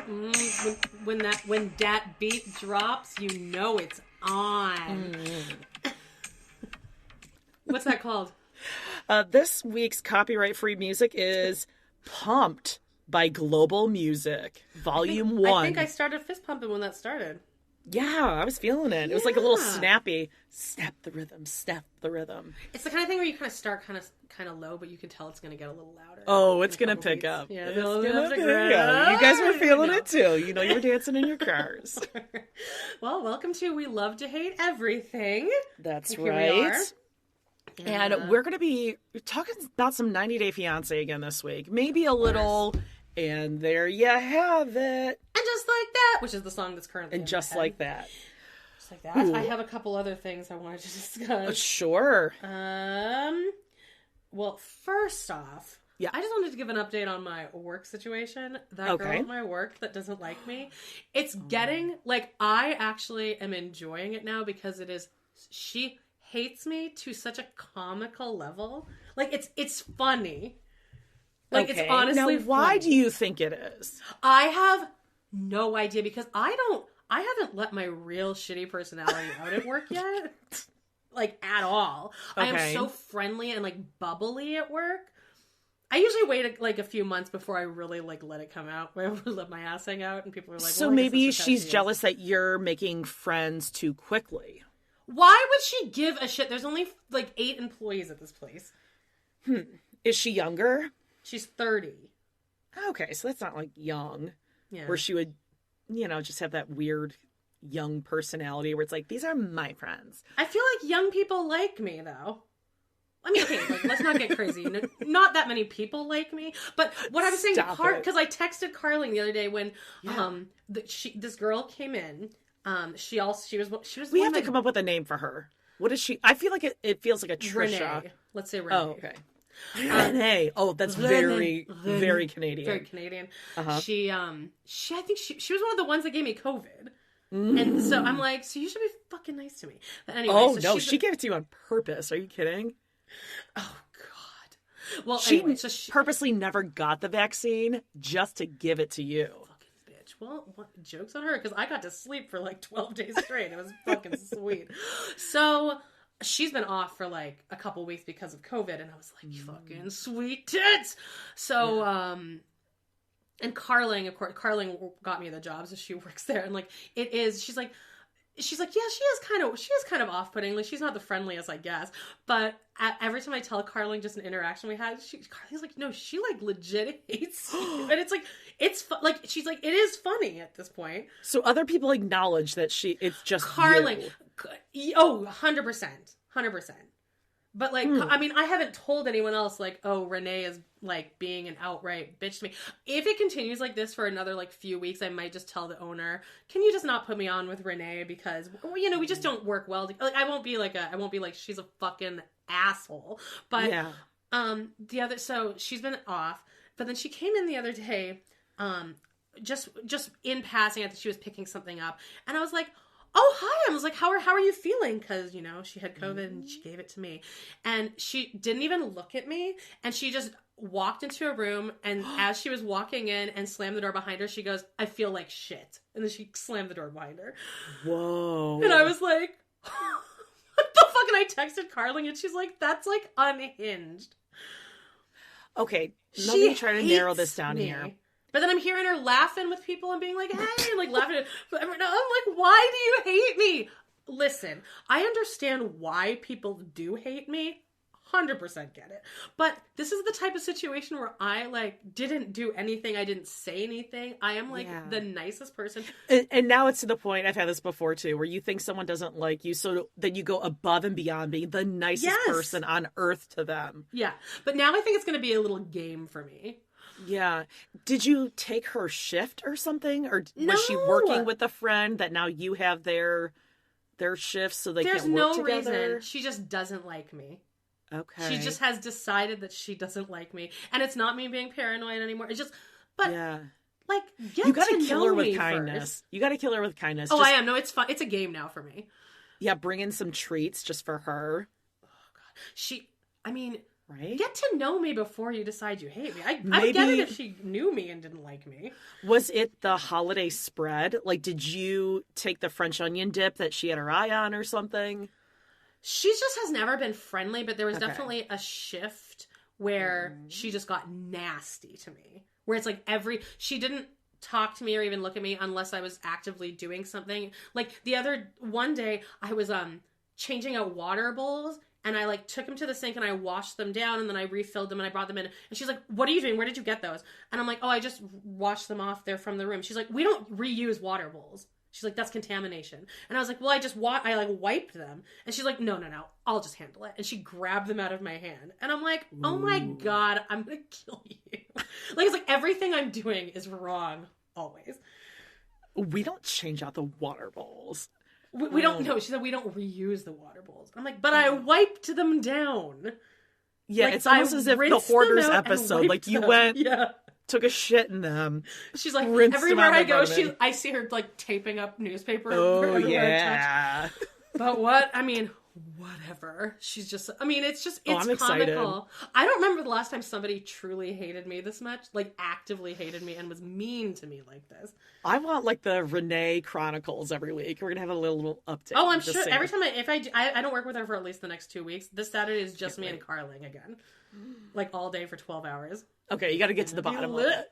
When that beat drops, you know it's on. What's that called? This week's copyright-free music is Pumped by Global Music, Volume 1. I think I started fist pumping when that started. Yeah, I was feeling it. It was like a little snappy. Snap the rhythm, snap the rhythm. It's the kind of thing where you kind of start kind of low, but you can tell it's going to get a little louder. Oh, it's going to pick up. Yeah, it's going to pick up. You guys were feeling it too. You know, you were dancing in your cars. Well, welcome to We Love to Hate Everything. That's Here right. we are. And we're going to be talking about some 90 Day Fiance again this week. Maybe a little, and there you have it. And just like that, which is the song that's currently And just like that. Just like that. Ooh. I have a couple other things I wanted to discuss. Sure. Well, first off, I just wanted to give an update on my work situation. That girl at my work that doesn't like me. It's getting, like, I actually am enjoying it now because she hates me to such a comical level. Like, it's funny. Like, it's honestly now, why funny. do you think it is? I have no idea because I haven't let my real shitty personality out at work yet. Like, at all. Okay. I am so friendly and, like, bubbly at work. I usually wait, like, a few months before I really, like, let it come out. Where I let my ass hang out and people are like, so maybe she's jealous that you're making friends too quickly. Why would she give a shit? There's only, like, 8 employees at this place. Is she younger? She's 30. Okay, so that's not, like, young. Yeah. Where she would, just have that weird young personality where it's like, these are my friends. I feel like young people like me, though. I mean, okay, like, let's not get crazy. Not that many people like me. But what I was saying, because I texted Carling the other day when this girl came in. She was. We have to come up with a name for her. What is she? I feel like it feels like a Trisha. Renee. Let's say Renee. Oh, okay. Renee. Oh, that's very, very Canadian. Very Canadian. Uh-huh. I think she was one of the ones that gave me COVID. And so I'm like, so you should be fucking nice to me. But anyway, she gave it to you on purpose. Are you kidding? Oh God. Well, she she purposely never got the vaccine just to give it to you. Fucking bitch. Well, joke's on her because I got to sleep for like 12 days straight. It was fucking sweet. So she's been off for like a couple weeks because of COVID, and I was like, fucking sweet tits. So, and Carling, of course, Carling got me the job, so she works there, and like she's like, yeah, she is kind of off-putting. Like, she's not the friendliest, I guess. But every time I tell Carling just an interaction we had, Carling's like, no, she like legit hates you. And it's like, like, she's like, it is funny at this point. So other people acknowledge that it's just Carling. You. Oh, 100%. 100%. But, like, I mean, I haven't told anyone else, like, oh, Renee is, like, being an outright bitch to me. If it continues like this for another, like, few weeks, I might just tell the owner, can you just not put me on with Renee? Because, we just don't work well. Like, I won't be like, she's a fucking asshole. But, so she's been off. But then she came in the other day, just in passing, I think she was picking something up. And I was like, oh, hi. I was like, how are you feeling? Because, she had COVID and she gave it to me. And she didn't even look at me. And she just walked into a room. And as she was walking in and slammed the door behind her, she goes, I feel like shit. And then she slammed the door behind her. Whoa. And I was like, what the fuck? And I texted Carling and she's like, that's like unhinged. Okay. Let me try to narrow this down here. But then I'm hearing her laughing with people and being like, hey, and like laughing at I'm like, why do you hate me? Listen, I understand why people do hate me. 100% get it. But this is the type of situation where I like didn't do anything. I didn't say anything. I am like the nicest person. And now it's to the point, I've had this before too, where you think someone doesn't like you, so then you go above and beyond being the nicest person on earth to them. Yeah. But now I think it's going to be a little game for me. Yeah. Did you take her shift or something? Or was she working with a friend that now you have their shifts so they can't work together? There's no reason. She just doesn't like me. Okay. She just has decided that she doesn't like me. And it's not me being paranoid anymore. It's just, but like, you gotta kill her with kindness. First. You gotta kill her with kindness. Oh, I am. No, it's fun. It's a game now for me. Yeah, bring in some treats just for her. Oh, God. Right? Get to know me before you decide you hate me. I get it if she knew me and didn't like me. Was it the holiday spread? Like, did you take the French onion dip that she had her eye on or something? She just has never been friendly, but there was definitely a shift where she just got nasty to me. Where it's like she didn't talk to me or even look at me unless I was actively doing something. Like one day I was changing out water bowls, and I like took them to the sink and I washed them down, and then I refilled them and I brought them in. And she's like, "What are you doing? Where did you get those?" And I'm like, "Oh, I just washed them off there from the room." She's like, "We don't reuse water bowls." She's like, "That's contamination." And I was like, "Well, I like wiped them." And she's like, No, I'll just handle it. And she grabbed them out of my hand. And I'm like, "Oh my God, I'm going to kill you." Like, it's like everything I'm doing is wrong always. We don't change out the water bowls. We don't know. She said we don't reuse the water bowls. I'm like, but I wiped them down. Yeah, like, it's almost as if the Hoarders episode, like you went, took a shit in them. She's like, everywhere I go, I see her like taping up newspaper. Oh yeah. But whatever. She's just, it's comical. Excited. I don't remember the last time somebody truly hated me this much, like actively hated me and was mean to me like this. I want like the Renee Chronicles every week. We're gonna have a little update. Oh, I'm sure. Every time I don't work with her for at least the next 2 weeks. This Saturday is just me and Carling again, like all day for 12 hours. Okay, you got to get to the bottom of it.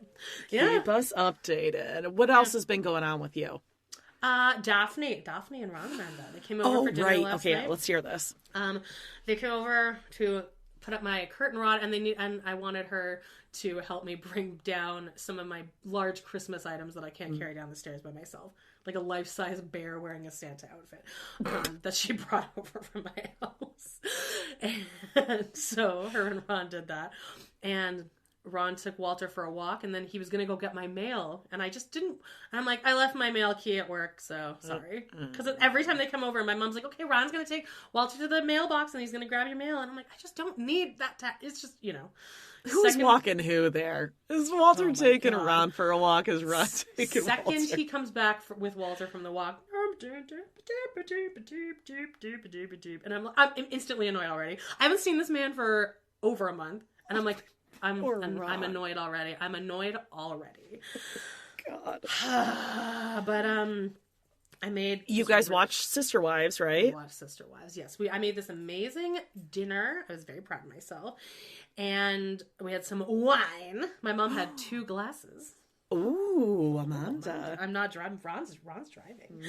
Keep us updated. What else has been going on with you? Daphne and Ron Miranda. They came over for dinner last night. Okay, let's hear this. They came over to put up my curtain rod, and I wanted her to help me bring down some of my large Christmas items that I can't carry down the stairs by myself, like a life-size bear wearing a Santa outfit that she brought over from my house. And so her and Ron did that, and Ron took Walter for a walk, and then he was going to go get my mail, and I just didn't. And I'm like, I left my mail key at work, so sorry. Because every time they come over, my mom's like, okay, Ron's going to take Walter to the mailbox, and he's going to grab your mail. And I'm like, I just don't need that. It's just, Who's walking who there? Is Walter taking Ron for a walk? Is Ron taking Walter? He comes back with Walter from the walk. And I'm instantly annoyed already. I haven't seen this man for over a month, and I'm like, I'm annoyed already. I'm annoyed already. God. But I made. You guys watched Sister Wives, right? We watched Sister Wives. Yes, I made this amazing dinner. I was very proud of myself, and we had some wine. My mom had 2 glasses. Ooh, Amanda. I'm not driving. Ron's driving.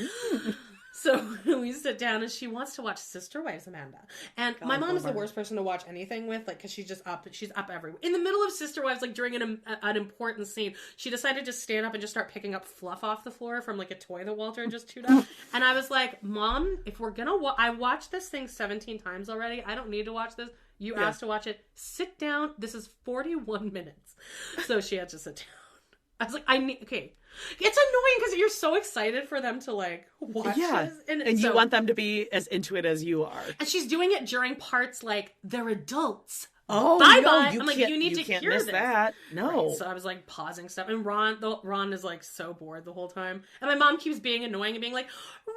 So we sit down, and she wants to watch Sister Wives, Amanda. And my mom is the worst person to watch anything with, like, because she's up everywhere. In the middle of Sister Wives, like, during an important scene, she decided to stand up and just start picking up fluff off the floor from, like, a toy that Walter had just chewed up. And I was like, Mom, if we're gonna I watched this thing 17 times already. I don't need to watch this. You asked to watch it. Sit down. This is 41 minutes. So she had to sit down. I was like, okay. It's annoying because you're so excited for them to like watch this. And you want them to be as into it as you are. And she's doing it during parts like they're adults. Oh, bye no, bye. You I'm like, you need to can't hear miss this. That. No. Right, so I was like pausing stuff, and Ron is like so bored the whole time, and my mom keeps being annoying and being like,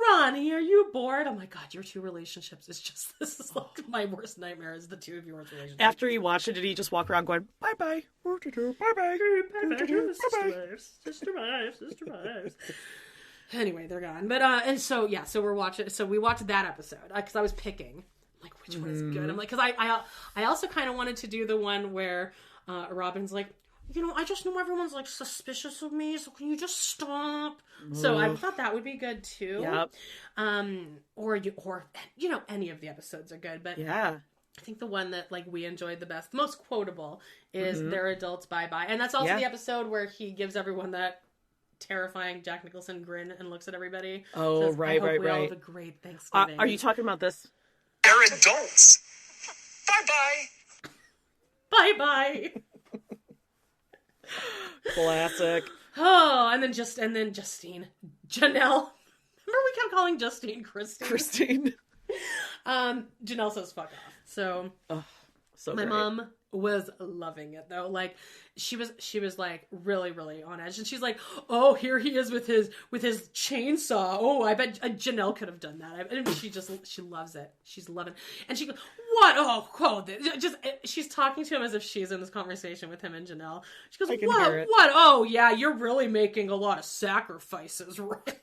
Ronnie, are you bored? I'm like, God, your 2 relationships is just this is like my worst nightmare is the 2 of yours relationships. After he watched it, did he just walk around going bye bye, bye bye, Sister Wives. Anyway, they're gone. But and so we're watching. So we watched that episode because I was picking. Like, which one is good? I'm like, because I also kind of wanted to do the one where Robin's like, I just know everyone's like suspicious of me, so can you just stop? So I thought that would be good too. Yep. Or any of the episodes are good, but yeah, I think the one that like we enjoyed the best, the most quotable, is They're Adults, Bye Bye, and that's also the episode where he gives everyone that terrifying Jack Nicholson grin and looks at everybody. Oh, says, right. all have a great Thanksgiving. Are you talking about this? They're adults. Bye-bye. Bye-bye. Classic. Oh, and then Justine. Janelle. Remember we kept calling Justine Christine? Janelle Janelle says fuck off. So So My great. mom was loving it though. Like she was like really, really on edge. And she's like, oh, here he is with his chainsaw. Oh, I bet Janelle could have done that. And she loves it. She's loving. And she goes, what? Oh, just she's talking to him as if she's in this conversation with him and Janelle. She goes, what? Oh, yeah, you're really making a lot of sacrifices, right?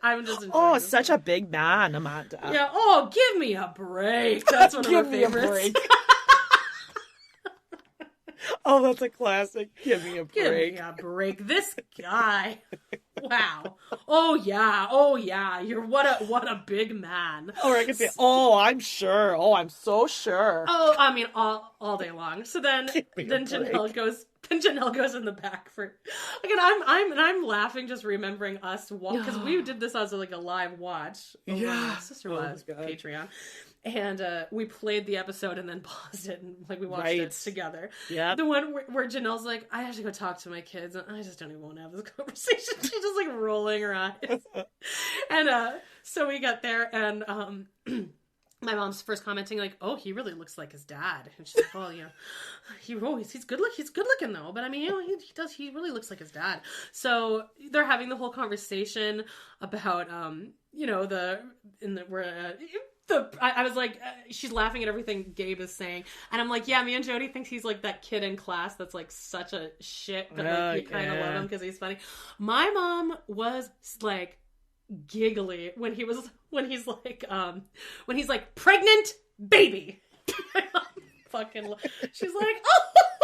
I'm just enjoying this. Such a big man, Amanda. Yeah. Oh, give me a break. That's one of her favorites. Oh, that's a classic. Give me a break. Give me a break. This guy. Wow. Oh yeah. You're what a big man. Or I could say, I'm sure. Oh, I'm so sure. Oh, I mean all day long. So then Janelle goes in the back for again. I'm laughing just remembering us because we did this as like a live watch. Sister was Patreon. And we played the episode and then paused it and like we watched it together. Yeah. The one where Janelle's like, I have to go talk to my kids and I just don't even want to have this conversation. She's just like rolling her eyes. And so we got there and my mom's first commenting like, oh, he really looks like his dad. And she's like, oh, you know, he's good looking though. But I mean, you know, he really looks like his dad. So they're having the whole conversation about, you know, I was like, she's laughing at everything Gabe is saying. And I'm like, yeah, me and Jody thinks he's like that kid in class that's like such a shit, but like you kind of love him because he's funny. My mom was like giggly when he's like pregnant baby. She's like,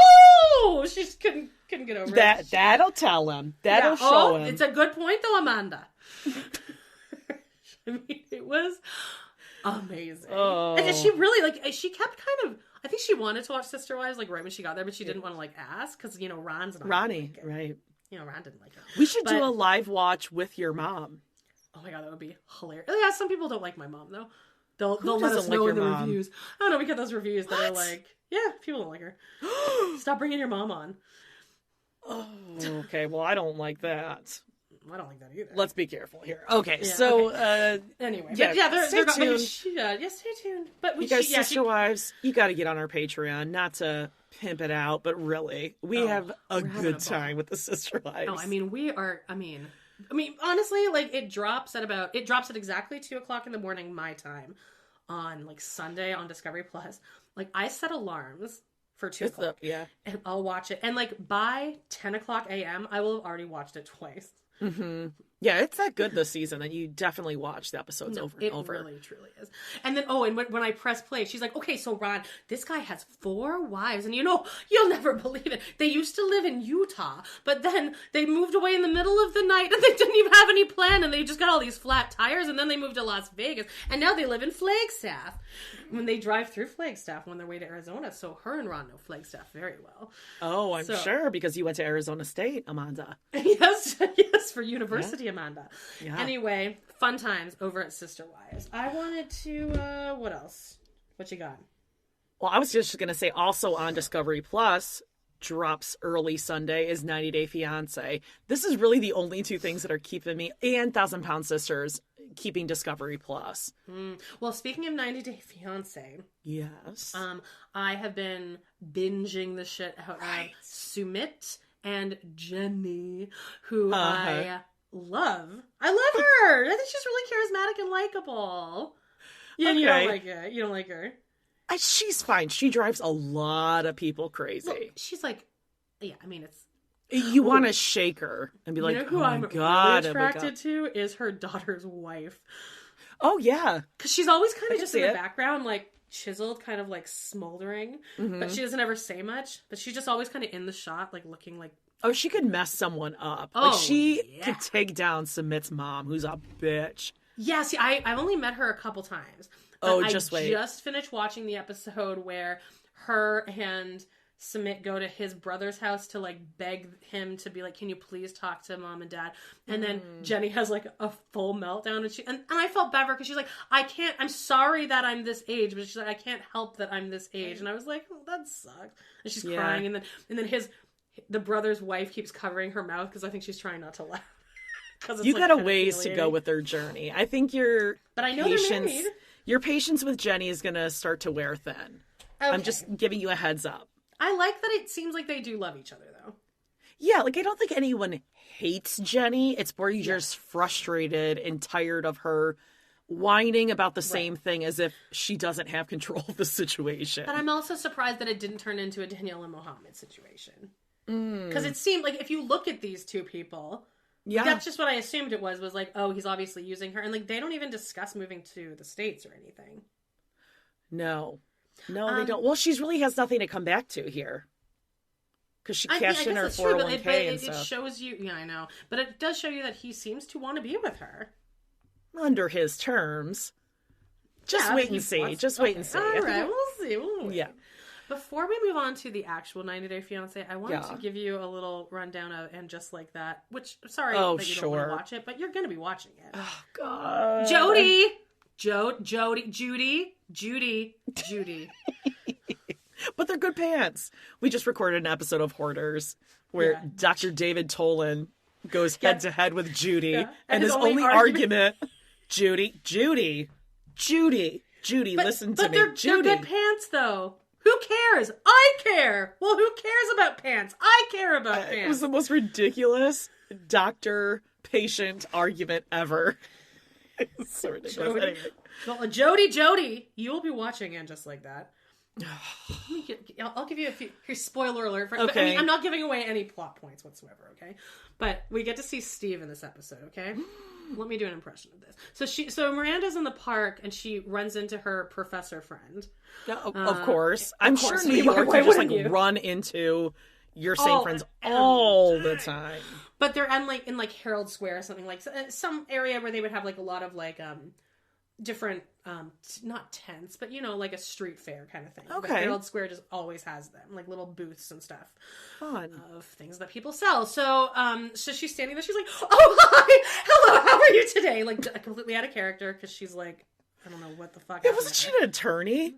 oh, she just couldn't get over it. That'll tell him. That'll show him. It's a good point though, Amanda. I mean, it was amazing. Oh. And she really she kept kind of, I think she wanted to watch Sister Wives like right when she got there, but she didn't want to like ask because you know Ronnie, right? You know, Ron didn't like it. We should do a live watch with your mom. Oh my god, that would be hilarious. Yeah, some people don't like my mom though. They'll let us know in the reviews. I don't know, we get those reviews that are like, yeah, people don't like her. Stop bringing your mom on. Oh, okay. Well, I don't like that. I don't like that either. Let's be careful here. Okay, so anyway, stay tuned. Stay tuned. But you guys, Sister Wives, you got to get on our Patreon. Not to pimp it out, but really, we have a good time with the Sister Wives. Oh, I mean, we are. I mean, honestly, like it drops at exactly 2:00 in the morning my time on like Sunday on Discovery Plus. Like I set alarms for 2:00, and I'll watch it, and like by 10:00 a.m. I will have already watched it twice. Mm-hmm. Yeah, it's that good this season that you definitely watch the episodes over and over. It really, truly is. And then, and when I press play, she's like, okay, so Ron, this guy has 4 wives. And you know, you'll never believe it. They used to live in Utah, but then they moved away in the middle of the night and they didn't even have any plan and they just got all these flat tires and then they moved to Las Vegas and now they live in Flagstaff. When they drive through Flagstaff on their way to Arizona, so her and Ron know Flagstaff very well. Oh, I'm sure, because you went to Arizona State, Amanda. Yes, for university, Amanda. Yeah. Anyway, fun times over at Sister Wives. I wanted to, what else? What you got? Well, I was just going to say also on Discovery Plus, drops early Sunday is 90 Day Fiance. This is really the only 2 things that are keeping me and 1,000 Pound Sisters keeping Discovery Plus. Well, speaking of 90 Day Fiance, yes, I have been binging the shit out of Sumit and Jenny, who I love. I love her. I think she's really charismatic and likable. Yeah, okay. You don't like it. You don't like her. She's fine. She drives a lot of people crazy. Well, she's like, yeah, I mean, it's... You want to shake her and be like, who I'm really attracted to is her daughter's wife. Oh, yeah. Because she's always kind of just in the background, like, chiseled, kind of, like, smoldering. Mm-hmm. But she doesn't ever say much. But she's just always kind of in the shot, like, looking like... Oh, she could mess someone up. Oh, like, she could take down Sumit's mom, who's a bitch. Yeah, see, I've only met her a couple times. But just wait. I just finished watching the episode where her and Sumit go to his brother's house to, like, beg him to be like, can you please talk to Mom and Dad? And then Jenny has, like, a full meltdown. And I felt bad for her because she's like, I'm sorry that I'm this age. But she's like, I can't help that I'm this age. And I was like, oh, that sucks. And she's crying. And then the brother's wife keeps covering her mouth because I think she's trying not to laugh. You got a ways to go with their journey. I think but I know they're married. Your patience with Jenny is going to start to wear thin. I'm just giving you a heads up. I like that it seems like they do love each other, though. Yeah, like, I don't think anyone hates Jenny. It's more you're just frustrated and tired of her whining about the same thing as if she doesn't have control of the situation. But I'm also surprised that it didn't turn into a Danielle and Mohammed situation. Because it seemed like if you look at these two people, that's just what I assumed it was like, oh, he's obviously using her. And like, they don't even discuss moving to the States or anything. No, they don't. Well, she really has nothing to come back to here. Because she cashed in her 401k and stuff. It shows you, yeah, I know. But it does show you that he seems to want to be with her. Under his terms. Just wait and see. Just wait and see. All right, we'll see. We'll wait. Yeah. Before we move on to the actual 90 Day Fiancé, I wanted to give you a little rundown of And Just Like That, which, sorry that you don't want to watch it, but you're going to be watching it. Oh, God. Judy. But they're good pants. We just recorded an episode of Hoarders where Dr. David Tolan goes head to head with Judy. Yeah. And his only argument, Judy, listen to me. But they're good pants, though. Who cares? I care. Well, who cares about pants? I care about pants. It was the most ridiculous doctor-patient argument ever. It's so ridiculous. Anyway. Well, Jody, you'll be watching And Just Like That. I'll give you a few. Here's spoiler alert. Okay. I mean, I'm not giving away any plot points whatsoever, okay? But we get to see Steve in this episode, okay? Let me do an impression of this. So Miranda's in the park, and she runs into her professor friend. Of course. I'm sure New York, you just, like, run into your same friends all the time. But they're in Herald Square or something, like some area where they would have, like, a lot of, like, different, not tents, but, like a street fair kind of thing. Okay. But Herald Square just always has them, like little booths and stuff. Fun. Of things that people sell. So she's standing there, she's like, oh, hi! Hello, how are you today? Like, completely out of character, because she's like, I don't know what the fuck. Yeah, wasn't she an attorney?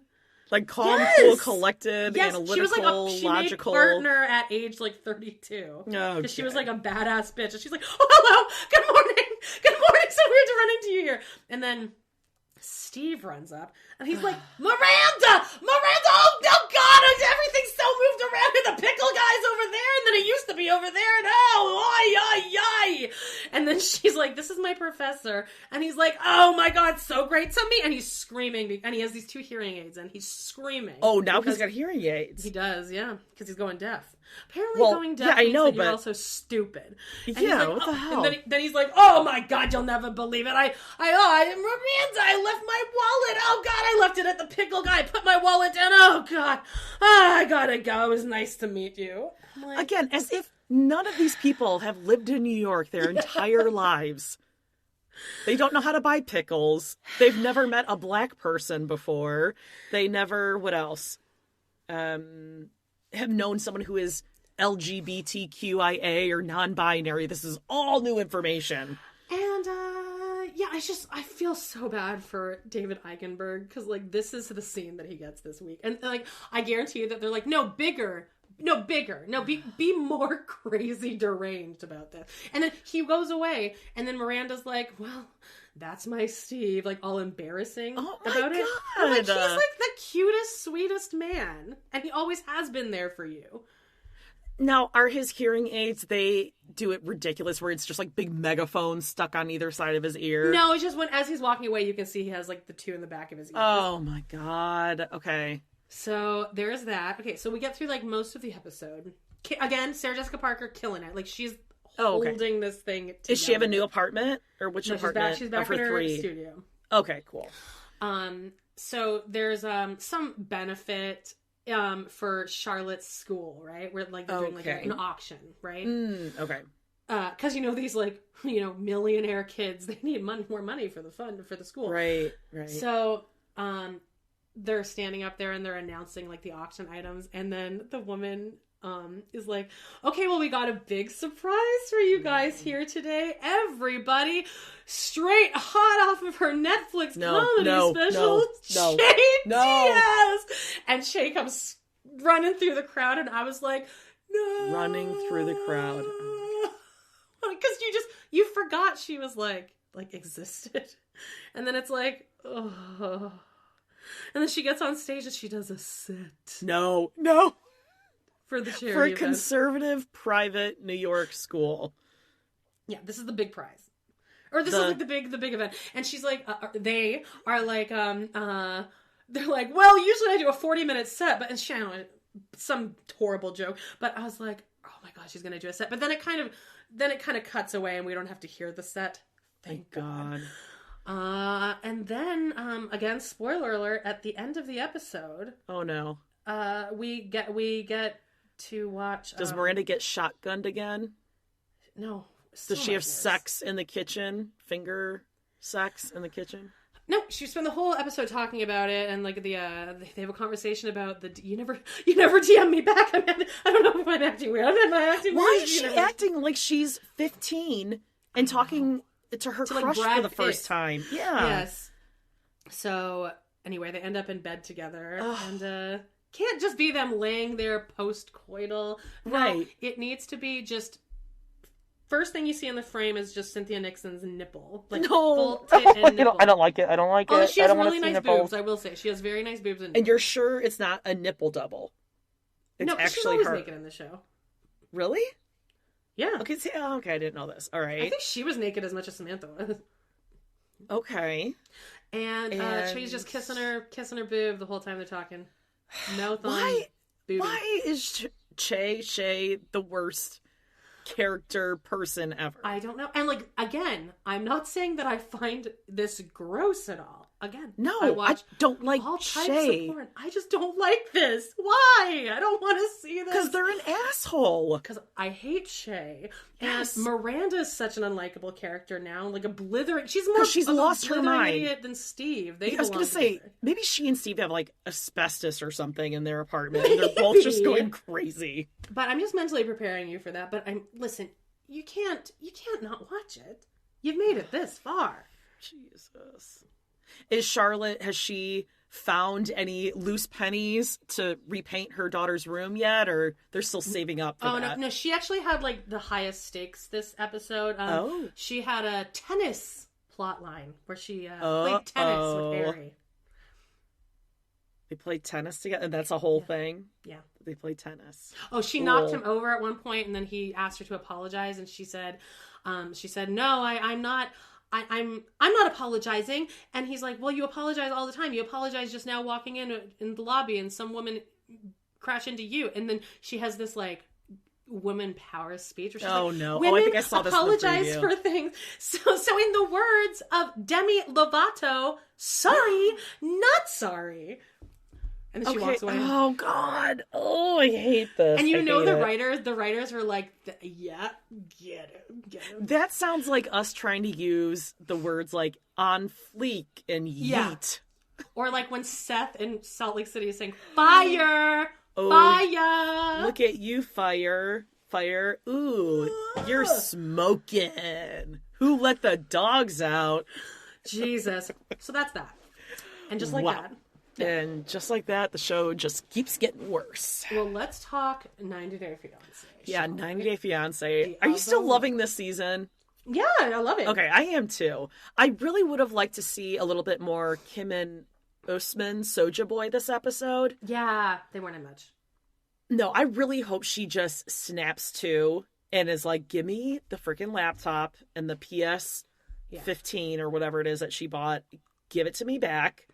Like, calm, cool, collected, analytical, she was like logical. She made partner at age, like, 32. Because she was, like, a badass bitch. And she's like, oh, hello! Good morning! So weird to run into you here. And then Steve runs up, and he's like, Miranda! Oh God! Everything's so moved around, and the pickle guy's over there, and then it used to be over there, and ay. And then she's like, this is my professor, and he's like, oh my God, so great to me, and he's screaming, and he has these 2 hearing aids, and he's screaming. Oh, now he's got hearing aids. He does, yeah, because he's going deaf. Apparently going deaf means that you're also stupid. And what the hell? And then he's like, oh my God, you'll never believe it. Miranda, I left my wallet. Oh God, I left it at the pickle guy. I put my wallet down. Oh God. I gotta go. It was nice to meet you. Like, again, as if none of these people have lived in New York their entire lives. They don't know how to buy pickles. They've never met a black person before. They never, what else? Have known someone who is LGBTQIA or non-binary. This is all new information. And, I feel so bad for David Eichenberg, because, like, this is the scene that he gets this week. And, like, I guarantee you that they're like, no, bigger. No, be more crazy deranged about this. And then he goes away, and then Miranda's like, well, that's my Steve, like, all embarrassing about it. I'm like, he's like the cutest, sweetest man, and he always has been there for you. Now, are his hearing aids, they do it ridiculous where it's just like big megaphones stuck on either side of his ear? No, it's just as he's walking away, you can see he has like the 2 in the back of his ear. Oh my God. Okay. So there's that. Okay, so we get through like most of the episode. Again, Sarah Jessica Parker killing it. Like, she's holding this thing together. Does she have a new apartment? Or which apartment? She's back in her 3? Studio. Okay, cool. So there's some benefit for Charlotte's school, right? Where like they're doing like an auction, right? Okay. Because these like millionaire kids, they need more money for the fund for the school, right? So they're standing up there and they're announcing like the auction items, and then the woman is like, okay, well, we got a big surprise for you guys here today. Everybody, straight hot off of her Netflix comedy special, Che Diaz. And Che comes running through the crowd, and I was like, no. Running through the crowd. Because you forgot she was like existed. And then it's like, oh. And then she gets on stage and she does a set No. for the charity For a event. conservative private New York school. Yeah, this is the big prize. Or this is like the big event. And she's like, they are like, they're like, well, usually I do a 40-minute set, but, and she, I don't know, some horrible joke, but I was like, oh my gosh, she's going to do a set. But then it kind of cuts away and we don't have to hear the set. Thank God. And then, again, spoiler alert, at the end of the episode. Oh no. We get to watch. Does Miranda get shotgunned again? No. Does she have sex in the kitchen? Finger sex in the kitchen? No, she spent the whole episode talking about it, and like they have a conversation about you never DM me back. I don't know if I'm acting weird. Am I acting weird? Why is she acting like she's 15 and talking to her crush like for the first time? Yeah. Yes. So anyway, they end up in bed together, and can't just be them laying there post-coital. Right. No, it needs to be just. First thing you see in the frame is just Cynthia Nixon's nipple. Like, full tit and nipple. I don't like it. I don't like it. Oh, she has I don't really nice nipples. boobs, I will say. She has very nice boobs. And you're sure it's not a nipple double? It's no, actually she's always her. naked in the show. Really? Yeah. Okay, okay, I didn't know this. All right. I think she was naked as much as Samantha was. Okay. And Che's just kissing her boob the whole time they're talking. Mouth on booby. Why is Che the worst character person ever? I don't know. And like, again, I'm not saying that I find this gross at all. Again, no, I don't like all types Che. of porn. I just don't like this. Why? I don't want to see this. Because they're an asshole. Because I hate Che. Yes. And Miranda is such an unlikable character now. Like a blithering. She's she's more lost of a her blithering mind. idiot than Steve. I was going to say, maybe she and Steve have like asbestos or something in their apartment. And they're both Maybe. just going crazy. But I'm just mentally preparing you for that. But listen, you can't not watch it. You've made it this far. Jesus. Has she found any loose pennies to repaint her daughter's room yet, or they're still saving up for that? No, she actually had like the highest stakes this episode. She had a tennis plot line where she played tennis with Harry. They played tennis together, and that's a whole thing? Yeah. They played tennis. Oh, she knocked him over at one point, and then he asked her to apologize, and she said, no, I'm not apologizing. And he's like, well, you apologize all the time. You apologize just now walking in the lobby and some woman crashed into you. And then she has this like woman power speech where she's no. Women I think I saw this apologize in the for things. So in the words of Demi Lovato, sorry, not sorry. And then she walks away. Oh God. Oh, I hate this. And the writers were like, yeah, get it. That sounds like us trying to use the words like on fleek and yeet. Or like when Seth in Salt Lake City is saying, fire, fire. Look at you, fire. Ooh, you're smoking. Who let the dogs out? Jesus. So that's that. And just like that. Yeah. And just like that, the show just keeps getting worse. Well, let's talk 90 Day Fiance. Yeah, 90 Day Fiance. Are you still loving this season? Yeah, I love it. Okay, I am too. I really would have liked to see a little bit more Kim and Usman Soja Boy this episode. Yeah, they weren't in much. No, I really hope she just snaps to and is like, give me the freaking laptop and the PS 15 or whatever it is that she bought. Give it to me back.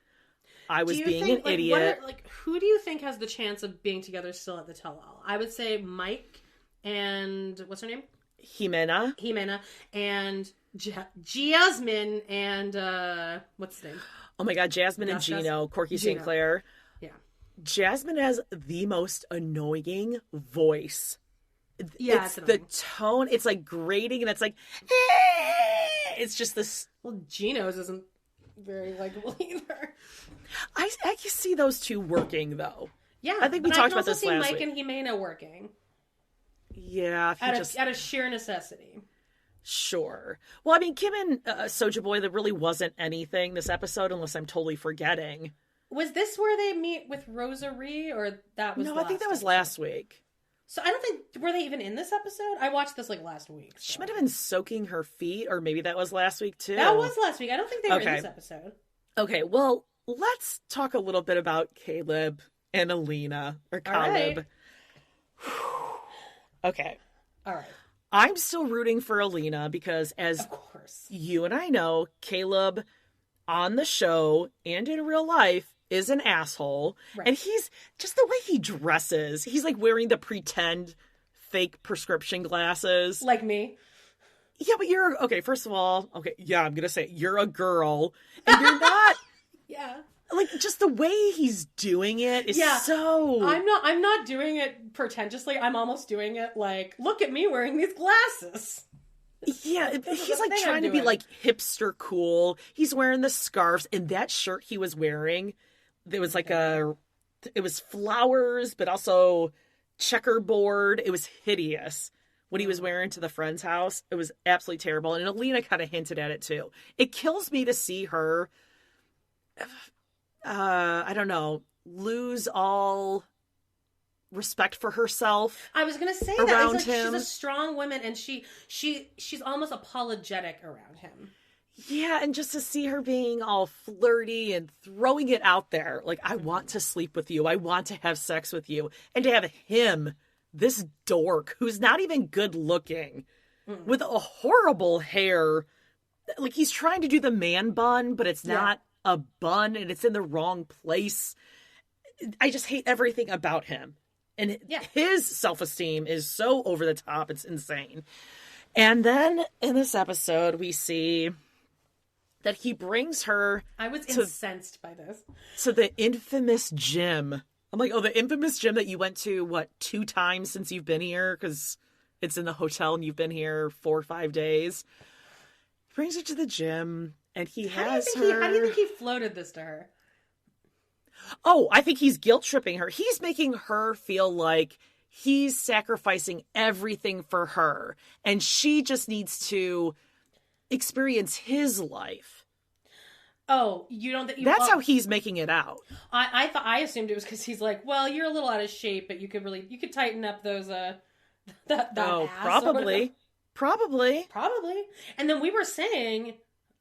I was being an idiot. Who do you think has the chance of being together still at the tell-all? I would say Mike and what's her name? Jimena and Jasmine and what's his name? Oh my God, Jasmine and Gino, Corky St. Clair. Yeah. Jasmine has the most annoying voice. Yeah, it's the tone. It's like grating and it's like, it's just this. Well, Gino's isn't very likable either. I can see those two working though. Yeah, I think we talked about this last Mike week. and Jimena working. Yeah, out of sheer necessity. Sure. Well, I mean, Kim and Soja Boy, there really wasn't anything this episode, unless I'm totally forgetting. Was this where they meet with Rosary, or that was? No, I think that was last week. So I don't think were they even in this episode? I watched this like last week. So. She might have been soaking her feet, or maybe that was last week too. That was last week. I don't think they were in this episode. Okay, well, let's talk a little bit about Caleb and Alina, or Caleb. Right. Okay. All right. I'm still rooting for Alina because, as Of course, you and I know, Caleb on the show and in real life is an asshole. Right. And he's just the way he dresses. He's like wearing the pretend fake prescription glasses. like me. Yeah, but okay, first of all, yeah, I'm going to say you're a girl and you're not. Yeah. Like, just the way he's doing it is so... I'm not doing it pretentiously. I'm almost doing it like, look at me wearing these glasses. Yeah, he's like trying to be like hipster cool. He's wearing the scarves, and that shirt he was wearing, there was like it was flowers, but also checkerboard. It was hideous when he was wearing to the friend's house. It was absolutely terrible. And Alina kind of hinted at it too. It kills me to see her... I don't know, lose all respect for herself. I was gonna say that. It's like she's a strong woman, and she's almost apologetic around him. Yeah, and just to see her being all flirty and throwing it out there, like, I want to sleep with you, I want to have sex with you, and to have him, this dork, who's not even good looking, with a horrible hair, like he's trying to do the man bun, but it's not a bun and it's in the wrong place. I just hate everything about him. And his self-esteem is so over the top, it's insane. And then in this episode, we see that he brings her... I was incensed by this. To the infamous gym. I'm like, the infamous gym that you went to, 2 times since you've been here? Because it's in the hotel and you've been here 4 or 5 days. He brings her to the gym... And how do you think he floated this to her? Oh, I think he's guilt-tripping her. He's making her feel like he's sacrificing everything for her. And she just needs to experience his life. Oh, you don't think... That's how he's making it out. I assumed it was because he's like, well, you're a little out of shape, but you could tighten up those... that ass probably. Probably. And then we were saying...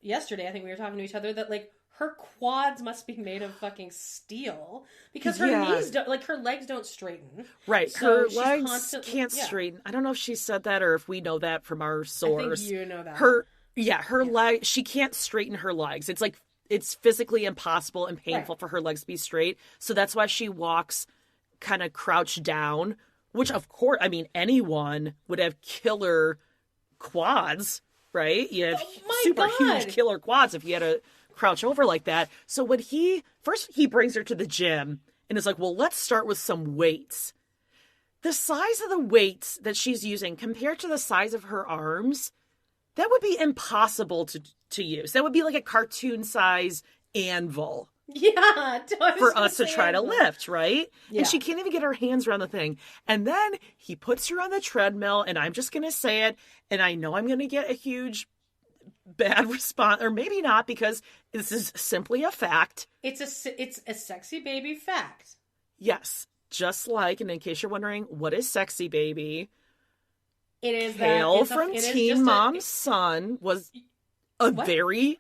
Yesterday, I think we were talking to each other that, like, her quads must be made of fucking steel because her knees don't, like, her legs don't straighten. Right. So her legs can't straighten. I don't know if she said that or if we know that from our source. I think you know that. Her leg, she can't straighten her legs. It's like, it's physically impossible and painful for her legs to be straight. So that's why she walks kind of crouched down, which, of course, I mean, anyone would have killer quads. Right? You have huge killer quads if you had to crouch over like that. So when he brings her to the gym and is like, well, let's start with some weights. The size of the weights that she's using compared to the size of her arms, that would be impossible to use. That would be like a cartoon size anvil. Yeah, for us to try to lift, right? Yeah. And she can't even get her hands around the thing. And then he puts her on the treadmill, and I'm just going to say it, and I know I'm going to get a huge bad response, or maybe not, because this is simply a fact. It's a sexy baby fact. Yes, just like, and in case you're wondering, what is sexy baby? It is Hale from Teen Mom's son was a very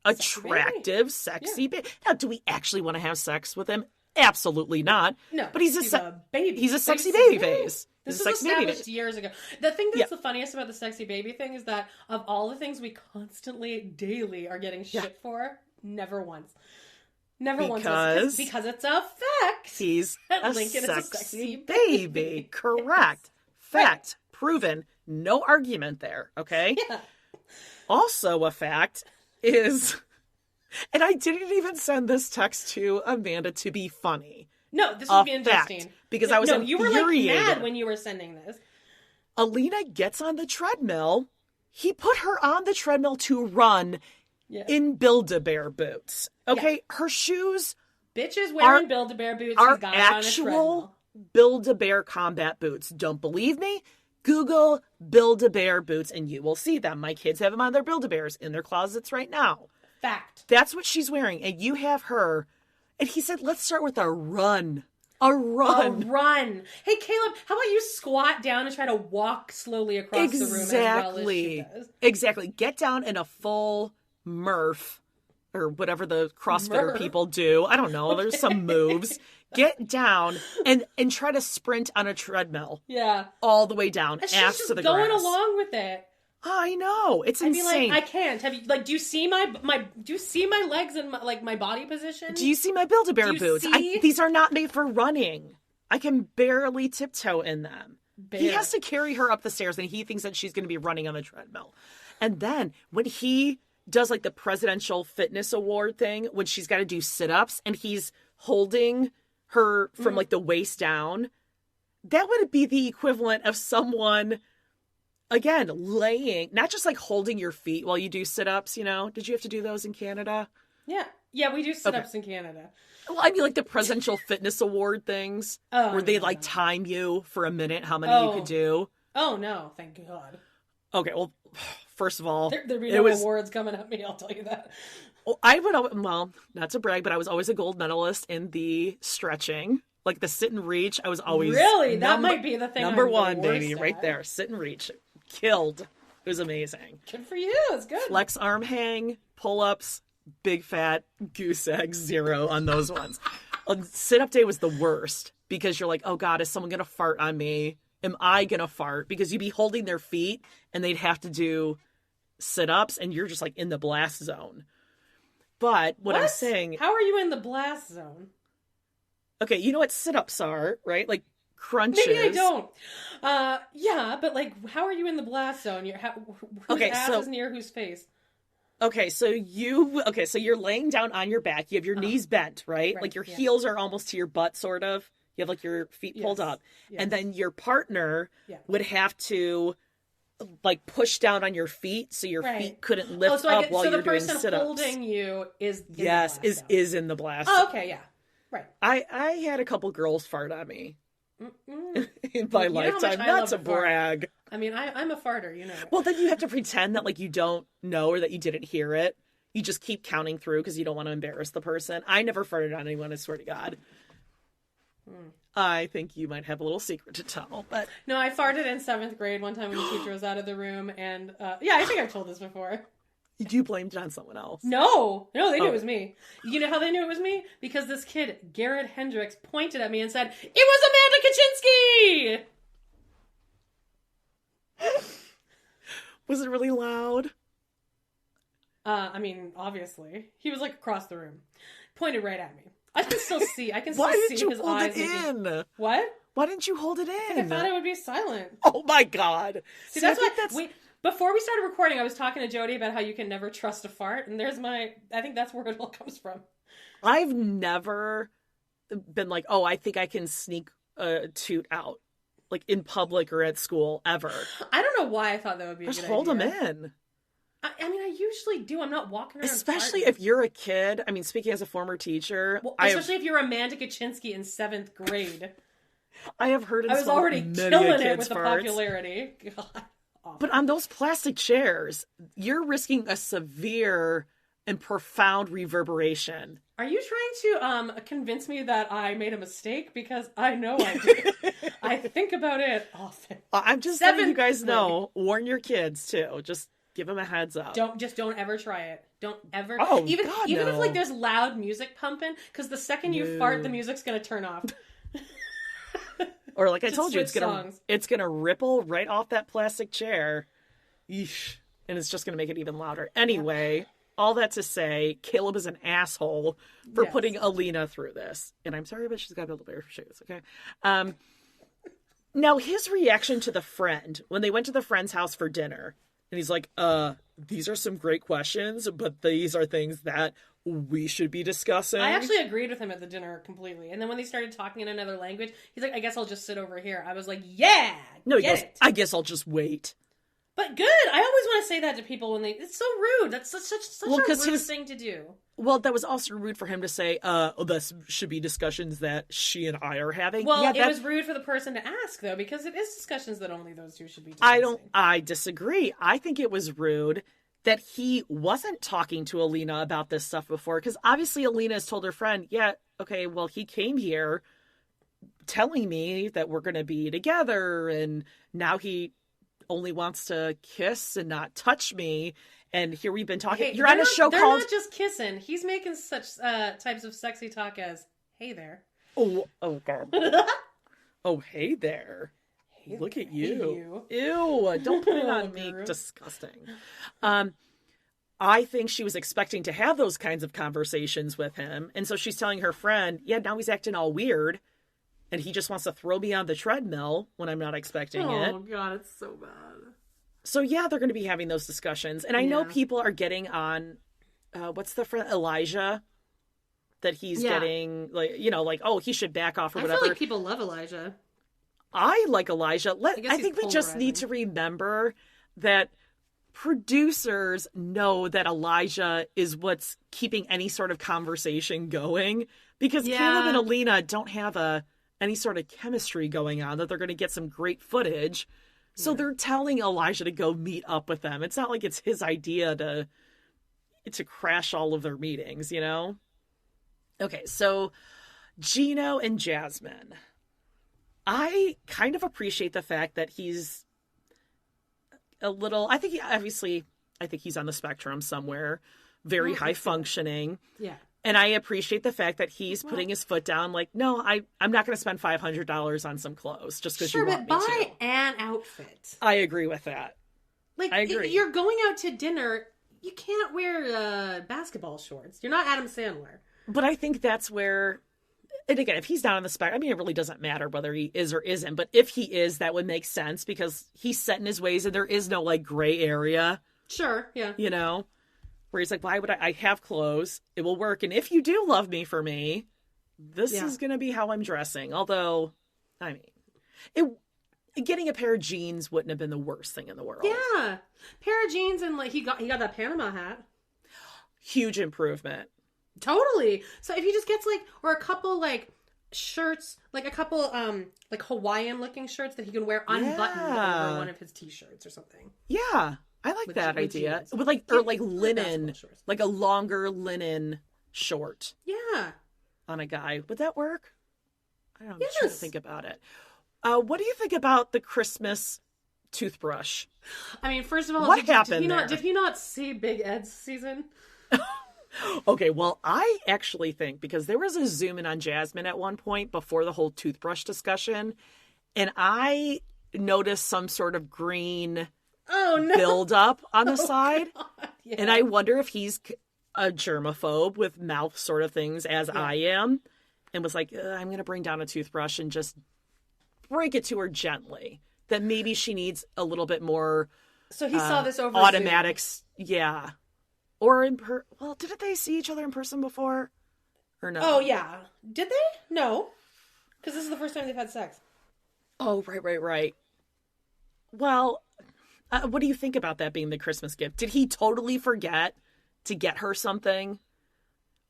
attractive, sexy baby. Now, do we actually want to have sex with him? Absolutely not. No, but he's a baby. He's a sexy baby face. This was established years ago. The thing that's the funniest about the sexy baby thing is that of all the things we constantly, daily are getting shit for, never once. Because it's a fact. He's a sexy baby. Correct. Fact. Proven. No argument there. Okay? Yeah. Also a fact is, and I didn't even send this text to Amanda to be funny. No, this would be interesting. Because I was infuriated. You were like mad when you were sending this. Alina gets on the treadmill. He put her on the treadmill to run in Build-A-Bear boots. Okay? Yeah. Her shoes... Bitches wearing Build-A-Bear boots. Are actual Build-A-Bear combat boots. Don't believe me? Google Build-A-Bear boots and you will see them. My kids have them on their Build-A-Bears in their closets right now. Fact. That's what she's wearing. And you have her. And he said, let's start with a run. A run. Hey, Caleb, how about you squat down and try to walk slowly across the room as well as she does? Exactly. Get down in a full Murph. or whatever the CrossFitter Murph. people do. I don't know. There's some moves. Get down and try to sprint on a treadmill. Yeah. All the way down, And she's ass just to the going grass. along with it. I know. It's I'd be insane. like, I can't. Have you do you see my do you see my legs and my body position? Do you see my Build-A-Bear Do you boots? see? These are not made for running. I can barely tiptoe in them. He Bear. has to carry her up the stairs, and he thinks that she's going to be running on the treadmill. And then when he does like the presidential fitness award thing, when she's got to do sit-ups, and he's holding her from like the waist down, that would be the equivalent of someone, again, laying, not just like holding your feet while you do sit-ups, you know? Did you have to do those in Canada? Yeah. Yeah, we do sit-ups in Canada. Well, I mean, like the presidential fitness award things, where they like time you for a minute how many you could do. Oh no, thank God. Okay, well, first of all, There'd be no awards coming at me, I'll tell you that. Well, well, not to brag, but I was always a gold medalist in the stretching, like the sit and reach. I was always really that might be the thing. Number I'm one, the worst baby, at. right there, sit and reach, killed. It was amazing. Good for you. It's good. Flex arm hang, pull ups, big fat goose egg 0 on those ones. Sit up day was the worst because you're like, oh God, is someone gonna fart on me? Am I gonna fart? Because you'd be holding their feet and they'd have to do sit ups, and you're just like in the blast zone. But what I'm saying, how are you in the blast zone? Okay, you know what sit-ups are, right? Like crunches. Maybe I don't. Yeah, but like, how are you in the blast zone? Whose ass is near whose face? Okay, so you're laying down on your back. You have your knees bent, right? Like your heels are almost to your butt, sort of. You have like your feet pulled up. Yes. And then your partner would have to like push down on your feet so your feet couldn't lift up while you're doing sit-ups. So the person holding you is is in the blast. Oh, okay, yeah. Right. I had a couple girls fart on me in my lifetime. Not to brag. I mean, I'm a farter, you know. Well, then you have to pretend that like you don't know or that you didn't hear it. You just keep counting through because you don't want to embarrass the person. I never farted on anyone, I swear to God. I think you might have a little secret to tell, but no, I farted in 7th grade one time when the teacher was out of the room, and yeah, I think I've told this before. You blamed it on someone else. No, they knew it was me. You know how they knew it was me? Because this kid, Garrett Hendricks, pointed at me and said, "It was Amanda Kaczynski!" Was it really loud? I mean, obviously. He was like across the room. Pointed right at me. I can still see. Why his didn't you hold eyes. it in? What? Why didn't you hold it in? I thought it would be silent. Oh my God. See, that's why before we started recording, I was talking to Jody about how you can never trust a fart, and I think that's where it all comes from. I've never been like, oh, I think I can sneak a toot out, like in public or at school, ever. I don't know why I thought that would be a good idea. Just hold them in. I mean, I usually do. I'm not walking around. Especially if you're a kid. I mean, speaking as a former teacher. Well, especially if you're Amanda Kaczynski in 7th grade. I have heard I was already killing it with the popularity. God. But on those plastic chairs, you're risking a severe and profound reverberation. Are you trying to convince me that I made a mistake? Because I know I did. I think about it often. I'm just letting you guys know. Warn your kids, too. Just give them a heads up. Don't ever try it. Don't ever. Oh, even God, if no. like there's loud music pumping, because the second you fart, the music's gonna turn off. Or like I Just told you, songs. it's gonna ripple right off that plastic chair. Eesh. And it's just gonna make it even louder. Anyway, all that to say, Caleb is an asshole for putting Alina through this. And I'm sorry, but she's got Build-A-Bear shoes, okay? Now, his reaction to the friend, when they went to the friend's house for dinner, and he's like, these are some great questions, but these are things that we should be discussing. I actually agreed with him at the dinner completely. And then when they started talking in another language, he's like, I guess I'll just sit over here. I was like, yeah! No, he goes, I guess I'll just wait. But good. I always want to say that to people when it's so rude. That's such a rude thing to do. Well, that was also rude for him to say, this should be discussions that she and I are having. Well, it was rude for the person to ask, though, because it is discussions that only those two should be discussing. I disagree. I think it was rude that he wasn't talking to Alina about this stuff before, because obviously Alina has told her friend, okay, well, he came here telling me that we're going to be together, and now he only wants to kiss and not touch me. And here we've been talking. Hey, You're on a show they're called... not just kissing. He's making such types of sexy talk as, hey there. Oh God. Oh, hey there. Hey Look there. at you. Hey, you. Ew, don't put it on me. Girl. Disgusting. I think she was expecting to have those kinds of conversations with him. And so she's telling her friend, yeah, now he's acting all weird. And he just wants to throw me on the treadmill when I'm not expecting it. Oh, God, it's so bad. So, yeah, they're going to be having those discussions. And I know people are getting on, what's the friend, Elijah? That he's getting, like, you know, like, oh, he should back off or whatever. I feel like people love Elijah. I like Elijah. I think we just polarizing. need to remember that producers know that Elijah is what's keeping any sort of conversation going, because Caleb and Alina don't have any sort of chemistry going on that they're going to get some great footage. So they're telling Elijah to go meet up with them. It's not like it's his idea to crash all of their meetings, you know? Okay, so Gino and Jasmine. I kind of appreciate the fact that he's a little, I think he's on the spectrum somewhere, very high functioning. Yeah. And I appreciate the fact that he's putting his foot down, like, no, I'm not going to spend $500 on some clothes just because you want me to. Sure, but buy an outfit. I agree with that. Like, I agree. If you're going out to dinner, you can't wear basketball shorts. You're not Adam Sandler. But I think that's where, and again, if he's down on the spectrum, I mean, it really doesn't matter whether he is or isn't. But if he is, that would make sense because he's set in his ways and there is no, like, gray area. Sure, yeah. You know? Where he's like, why would I have clothes? It will work. And if you do love me for me, this is going to be how I'm dressing. Although, I mean, getting a pair of jeans wouldn't have been the worst thing in the world. Yeah. Pair of jeans and, like, he got that Panama hat. Huge improvement. Totally. So if he just gets, like, or a couple, like, shirts, like a couple, like, Hawaiian-looking shirts that he can wear unbuttoned over one of his t-shirts or something. Yeah. I like that idea. Jeans. With like, or like linen, like a longer linen short. Yeah. On a guy. Would that work? I don't know. I'm Yes. trying to think about it. What do you think about the Christmas toothbrush? I mean, first of all, what happened did he not see Big Ed's season? Okay, well, I actually think, because there was a zoom in on Jasmine at one point before the whole toothbrush discussion, and I noticed some sort of green build up on the side. Yeah. And I wonder if he's a germaphobe with mouth sort of things as I am, and was like, I'm going to bring down a toothbrush and just break it to her gently. That maybe she needs a little bit more. So he saw this over automatics. Yeah. Or well, didn't they see each other in person before? Or no? Oh, yeah. Did they? No. Because this is the first time they've had sex. Oh, right. Well, what do you think about that being the Christmas gift? Did he totally forget to get her something?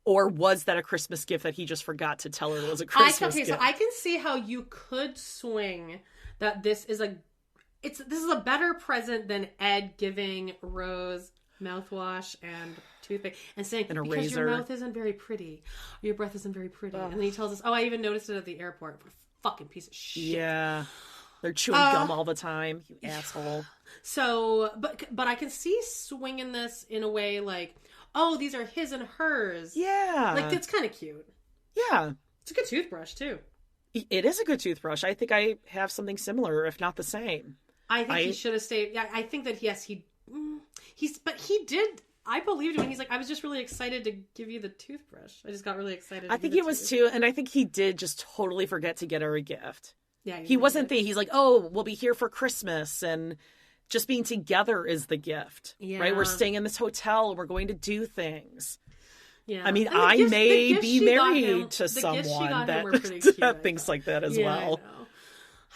Or was that a Christmas gift that he just forgot to tell her it was a Christmas gift? So I can see how you could swing that this is a better present than Ed giving Rose mouthwash and toothpaste and saying, and a because razor. your mouth isn't very pretty, or your breath isn't very pretty. And then he tells us, oh, I even noticed it at the airport. What a fucking piece of shit. Yeah. They're chewing gum all the time, you asshole. So, but I can see swinging this in a way like, oh, these are his and hers. Yeah. Like, it's kind of cute. Yeah. It's a good toothbrush, too. It is a good toothbrush. I think I have something similar, if not the same. I think he should have stayed. Yeah, I think that, yes, but he did. I believed when he's like, I was just really excited to give you the toothbrush. I just got really excited. I think it was too. And I think he did just totally forget to get her a gift. Yeah. He wasn't thinking, he's like, oh, we'll be here for Christmas. And just being together is the gift. Yeah. Right? We're staying in this hotel and we're going to do things. Yeah. I mean, I may be married to someone that thinks like that as well.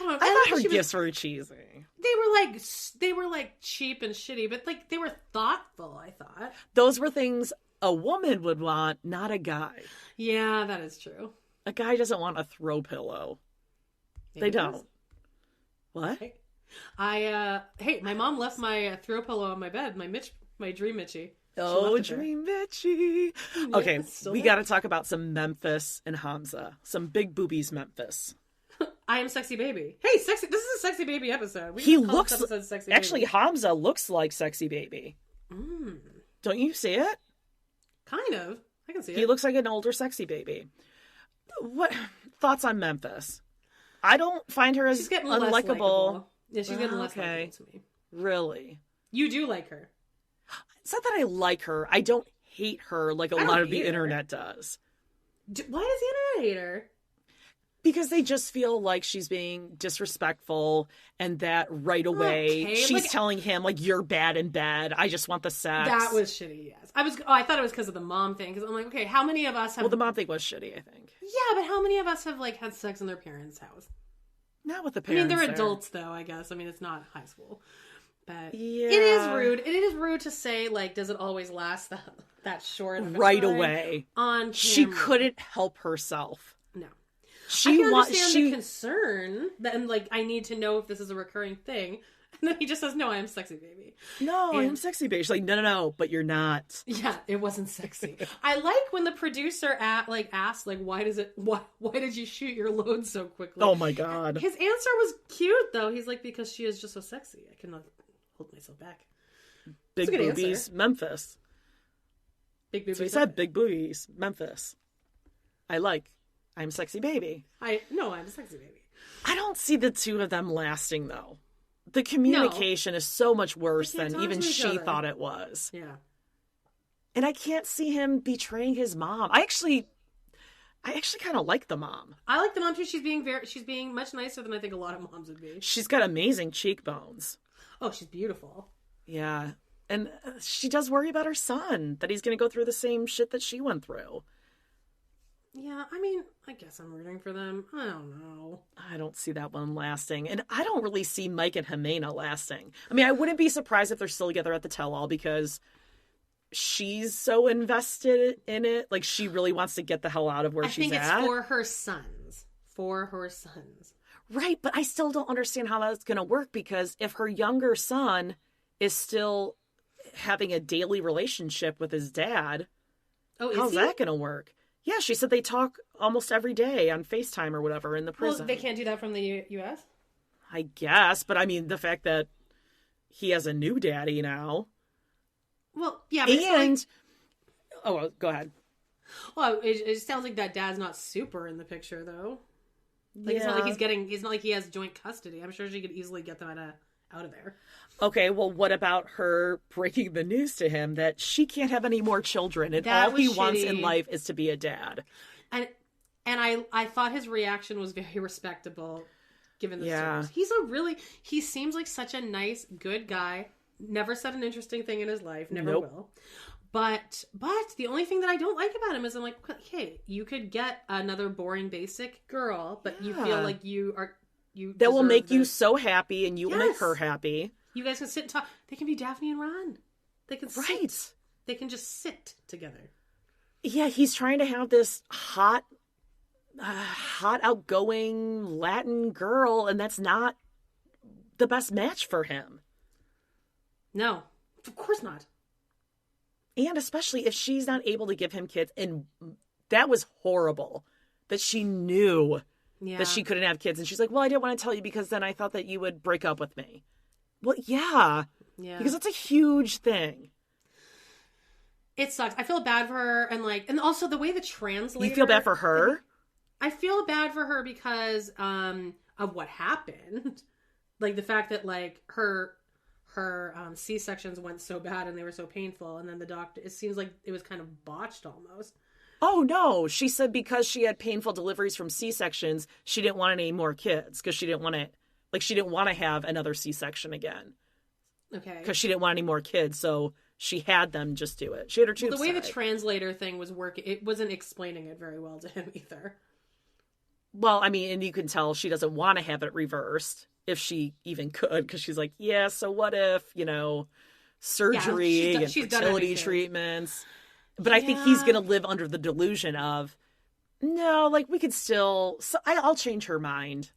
I don't know. I thought her gifts were cheesy. They were like cheap and shitty, but like they were thoughtful, I thought. Those were things a woman would want, not a guy. Yeah, that is true. A guy doesn't want a throw pillow. They don't. What? Hey, my mom left my throw pillow on my bed, my dream Mitchie. Oh, dream Mitchie. Okay, we got to talk about some Memphis and Hamza. Some big boobies Memphis. I am Sexy Baby. Hey, sexy! This is a Sexy Baby episode. He looks sexy. Actually, Hamza looks like Sexy Baby. Don't you see it? Kind of. I can see it. He looks like an older sexy baby. What thoughts on Memphis? I don't find her as she's getting unlikable. less likable. Yeah, she's getting less likable to me. Really? You do like her. It's not that I like her. I don't hate her like a lot of the internet does. Why does the internet hate her? Because they just feel like she's being disrespectful and that right away she's telling him, like, you're bad in bed. I just want the sex. That was shitty, yes. I thought it was because of the mom thing. Because I'm like, okay, how many of us have... Well, the mom thing was shitty, I think. Yeah, but how many of us have, like, had sex in their parents' house? Not with the parents. I mean, they're adults, though, I guess. I mean, it's not high school. But yeah. It is rude. It is rude to say, like, does it always last that short of a right time away. On camera. She couldn't help herself. No. I can understand the concern that, and like, I need to know if this is a recurring thing. And then he just says, "No, I am sexy baby." No, I am sexy baby. She's like, no, but you're not. Yeah, it wasn't sexy. I like when the producer asked, like, why did you shoot your load so quickly? Oh my god. His answer was cute though. He's like, because she is just so sexy. I cannot hold myself back. Big boobies, Memphis. Big boobies. So he said, big boobies, Memphis. I'm sexy baby. I'm a sexy baby. I don't see the two of them lasting, though. The communication is so much worse than even she thought it was. Yeah. And I can't see him betraying his mom. I actually kind of like the mom. I like the mom too. She's being much nicer than I think a lot of moms would be. She's got amazing cheekbones. Oh, she's beautiful. Yeah. And she does worry about her son, that he's going to go through the same shit that she went through. Yeah, I mean, I guess I'm rooting for them. I don't know. I don't see that one lasting. And I don't really see Mike and Jimena lasting. I mean, I wouldn't be surprised if they're still together at the tell-all because she's so invested in it. Like, she really wants to get the hell out of where she's at. I think it's for her sons. For her sons. Right, but I still don't understand how that's going to work because if her younger son is still having a daily relationship with his dad, how's that going to work? Yeah, she said they talk almost every day on FaceTime or whatever in the prison. Well, they can't do that from the U.S.? I guess, but I mean, the fact that he has a new daddy now. Well, yeah, but oh, go ahead. Well, it sounds like that dad's not super in the picture, though. Like, yeah. It's not like he has joint custody. I'm sure she could easily get them out of there. Okay, well, what about her breaking the news to him that she can't have any more children and all he wants in life is to be a dad? And I thought his reaction was very respectable, given the stories. He seems like such a nice, good guy. Never said an interesting thing in his life. Never will. But the only thing that I don't like about him is I'm like, hey, you could get another boring, basic girl, but you feel like you that will make you so happy and you will make her happy. You guys can sit and talk. They can be Daphne and Ron. They can sit. They can just sit together. Yeah, he's trying to have this hot, outgoing Latin girl, and that's not the best match for him. No, of course not. And especially if she's not able to give him kids, and that was horrible that she knew that she couldn't have kids, and she's like, well, I didn't want to tell you because then I thought that you would break up with me. Well, yeah, because it's a huge thing. It sucks. I feel bad for her, and also the way the translator. You feel bad for her? I feel bad for her because of what happened, like the fact that like her C-sections went so bad and they were so painful, and then the doctor. It seems like it was kind of botched almost. Oh no, she said because she had painful deliveries from C-sections, she didn't want any more kids because she didn't want to have another C-section again. Okay. Because she didn't want any more kids, so she had them just do it. She had her tubes. The way the translator thing was working, it wasn't explaining it very well to him either. Well, I mean, and you can tell she doesn't want to have it reversed if she even could, because she's like, yeah, so what if, surgery and fertility treatments. But I think he's going to live under the delusion of, no, like we could still, so I'll change her mind.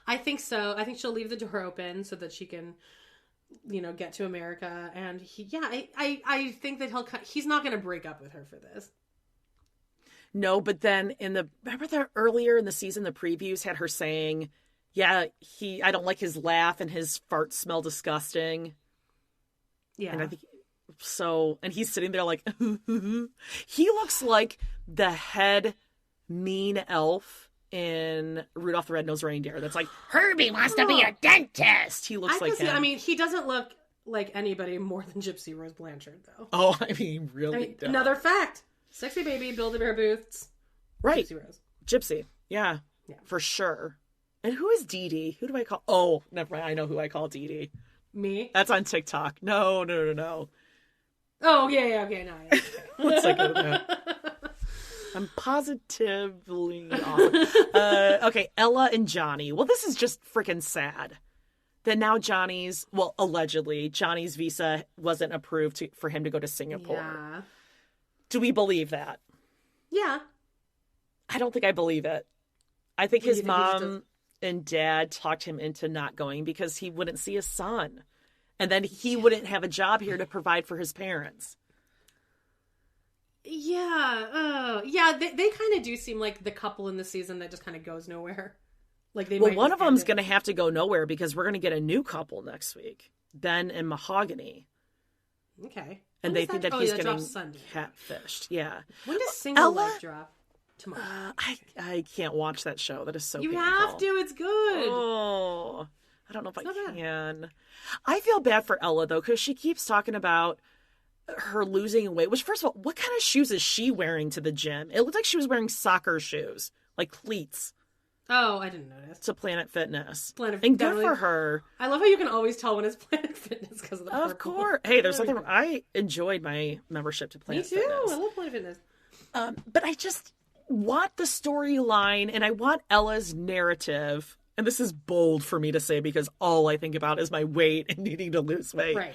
I think so. I think she'll leave the door open so that she can, get to America. And I think that he's not going to break up with her for this. No, but then remember that earlier in the season, the previews had her saying, yeah, I don't like his laugh and his farts smell disgusting. Yeah. And I think, So, and he's sitting there like, he looks like the head mean elf in Rudolph the Red-Nosed Reindeer. That's like, Herbie wants to be a dentist. He looks like him. I mean, he doesn't look like anybody more than Gypsy Rose Blanchard, though. Oh, I mean, really? Another fact. Sexy baby, Build-A-Bear Boots. Right. Gypsy Rose. Gypsy. Yeah. For sure. And who is Dee Dee? Who do I call? Oh, never mind. I know who I call Dee Dee. Me? That's on TikTok. No. Oh, yeah, okay, no. Yeah, okay. What's I go to that? I'm positively off. Okay, Ella and Johnny. Well, this is just freaking sad. That now allegedly, Johnny's visa wasn't approved for him to go to Singapore. Yeah. Do we believe that? Yeah. I don't think I believe it. I think his mom and dad talked him into not going because he wouldn't see his son. And then he wouldn't have a job here to provide for his parents. Yeah. They kind of do seem like the couple in the season that just kind of goes nowhere. Like one of them's going to have to go nowhere because we're going to get a new couple next week. Ben and Mahogany. Okay. And they think that he's getting catfished. Yeah. When does Single Life drop? Tomorrow. I can't watch that show. That is so painful. You have to. It's good. Oh, I don't know if I can. I feel bad for Ella, though, because she keeps talking about her losing weight. Which, first of all, what kind of shoes is she wearing to the gym? It looked like she was wearing soccer shoes, like cleats. Oh, I didn't notice. To Planet Fitness. And good for her. I love how you can always tell when it's Planet Fitness because of the purple. Of course. Hey, there's something. I enjoyed my membership to Planet Fitness. Me too. I love Planet Fitness. But I just want the storyline and I want Ella's narrative. And this is bold for me to say because all I think about is my weight and needing to lose weight. Right.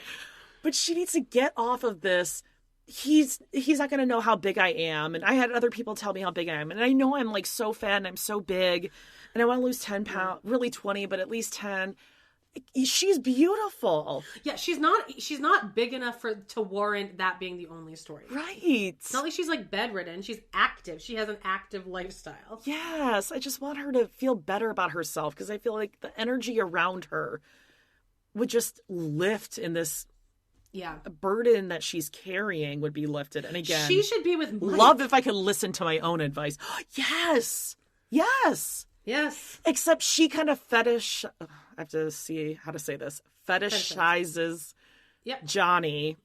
But she needs to get off of this. He's not going to know how big I am. And I had other people tell me how big I am. And I know I'm like so fat and I'm so big. And I want to lose 10 pounds, really 20, but at least 10. She's beautiful. Yeah, she's not big enough to warrant that being the only story. Right. It's not like she's like bedridden. She's active. She has an active lifestyle. Yes. I just want her to feel better about herself because I feel like the energy around her would just lift in this burden that she's carrying would be lifted. And again, she should be with Mike. Love if I could listen to my own advice. Yes. Except she kind of I have to see how to say this. Fetishizes Johnny.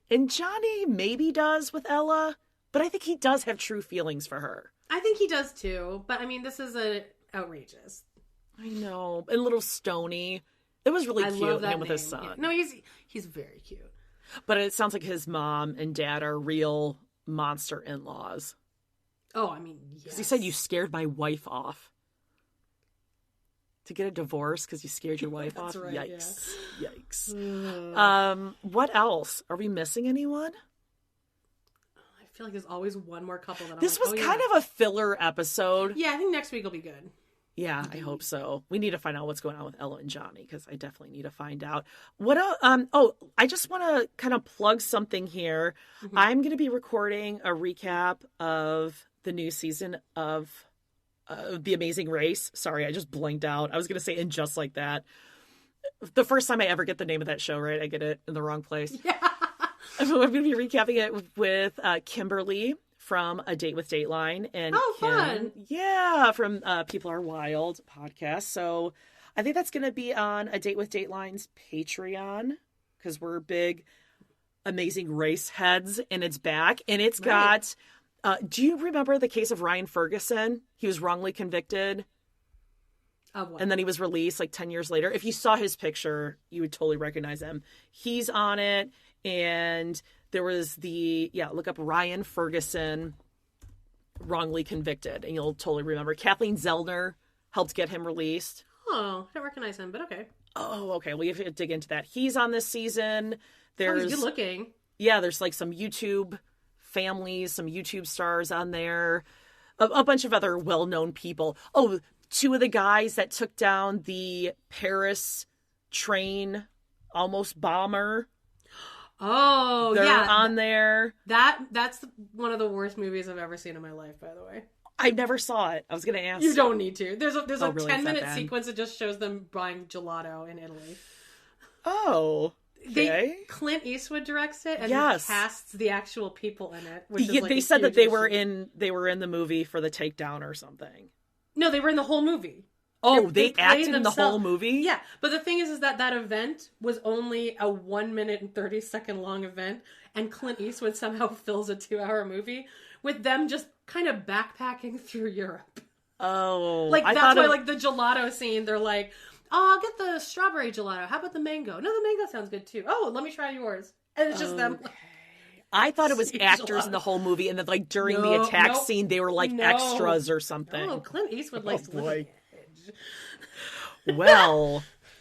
And Johnny maybe does with Ella, but I think he does have true feelings for her. I think he does too. But I mean, this is outrageous. I know. And little Stony. It was really cute, him with his son. Yeah. No, he's very cute. But it sounds like his mom and dad are real monster in-laws. Oh, I mean, yes. Because he said you scared my wife off. To get a divorce because you scared your wife off? Right, yikes. Yeah. Yikes. What else? Are we missing anyone? I feel like there's always one more couple that This was kind of a filler episode. Yeah, I think next week will be good. Yeah, I hope so. We need to find out what's going on with Ella and Johnny because I definitely need to find out. What else? I just want to kind of plug something here. Mm-hmm. I'm going to be recording a recap of the new season of The Amazing Race. Sorry, I just blanked out. I was going to say And Just Like That. The first time I ever get the name of that show right, I get it in the wrong place. Yeah. I'm going to be recapping it with Kimberly from A Date with Dateline and fun. Yeah, from People Are Wild podcast. So I think that's going to be on A Date with Dateline's Patreon because we're big Amazing Race heads, and it's back, and it's got. Do you remember the case of Ryan Ferguson? He was wrongly convicted. Of what? And then he was released like 10 years later. If you saw his picture, you would totally recognize him. He's on it. And there was look up Ryan Ferguson wrongly convicted. And you'll totally remember. Kathleen Zellner helped get him released. Oh, I don't recognize him, but okay. Oh, okay. We have to dig into that. He's on this season. He's good looking. Yeah, there's like some YouTube families, some YouTube stars on there, a bunch of other well-known people. Oh, two of the guys that took down the Paris train almost bomber. Oh, they're on there. That's one of the worst movies I've ever seen in my life, by the way. I never saw it. I was going to ask. You don't need to. There's a really 10-minute sequence that just shows them buying gelato in Italy. Oh. Clint Eastwood directs it and casts the actual people in it. Which is like they said that they were in the movie for the takedown or something. No, they were in the whole movie. Oh, they acted in the whole movie? Yeah, but the thing is that event was only a 1 minute and 30-second long event, and Clint Eastwood somehow fills a 2-hour movie with them just kind of backpacking through Europe. Oh. Like, that's why, like, the gelato scene, they're like, oh, I'll get the strawberry gelato. How about the mango? No, the mango sounds good, too. Oh, let me try yours. And it's just them. I thought it was actors in the whole movie, and then, like, during the attack scene, they were, like, extras or something. Oh, Clint Eastwood likes to live.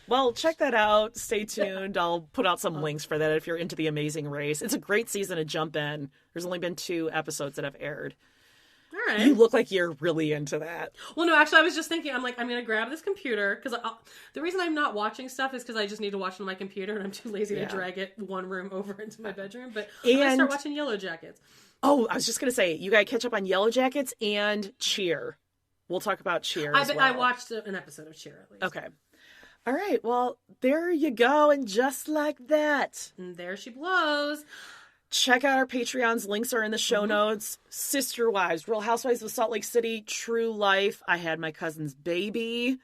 Well, check that out. Stay tuned. I'll put out some links for that if you're into The Amazing Race. It's a great season to jump in. There's only been 2 episodes that have aired. All right. You look like you're really into that. Well, no, actually, I was just thinking, I'm like, I'm going to grab this computer, because the reason I'm not watching stuff is because I just need to watch it on my computer, and I'm too lazy to drag it one room over into my bedroom, but I'm going to start watching Yellow Jackets. Oh, I was just going to say, you got to catch up on Yellow Jackets and Cheer. We'll talk about Cheer as well. I watched an episode of Cheer, at least. Okay. All right, well, there you go, and just like that. And there she blows. Check out our Patreons. Links are in the show notes. Sister Wives, Real Housewives of Salt Lake City, True Life, I Had My Cousin's Baby,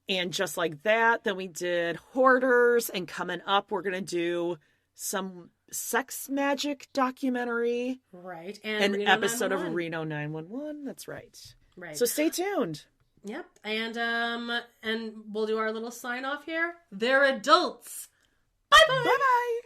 and just like that, then we did Hoarders, and coming up, we're going to do some sex magic documentary. Right, and an episode of Reno 911. That's right. Right. So stay tuned. Yep, and we'll do our little sign off here. They're adults. Bye bye. Bye bye.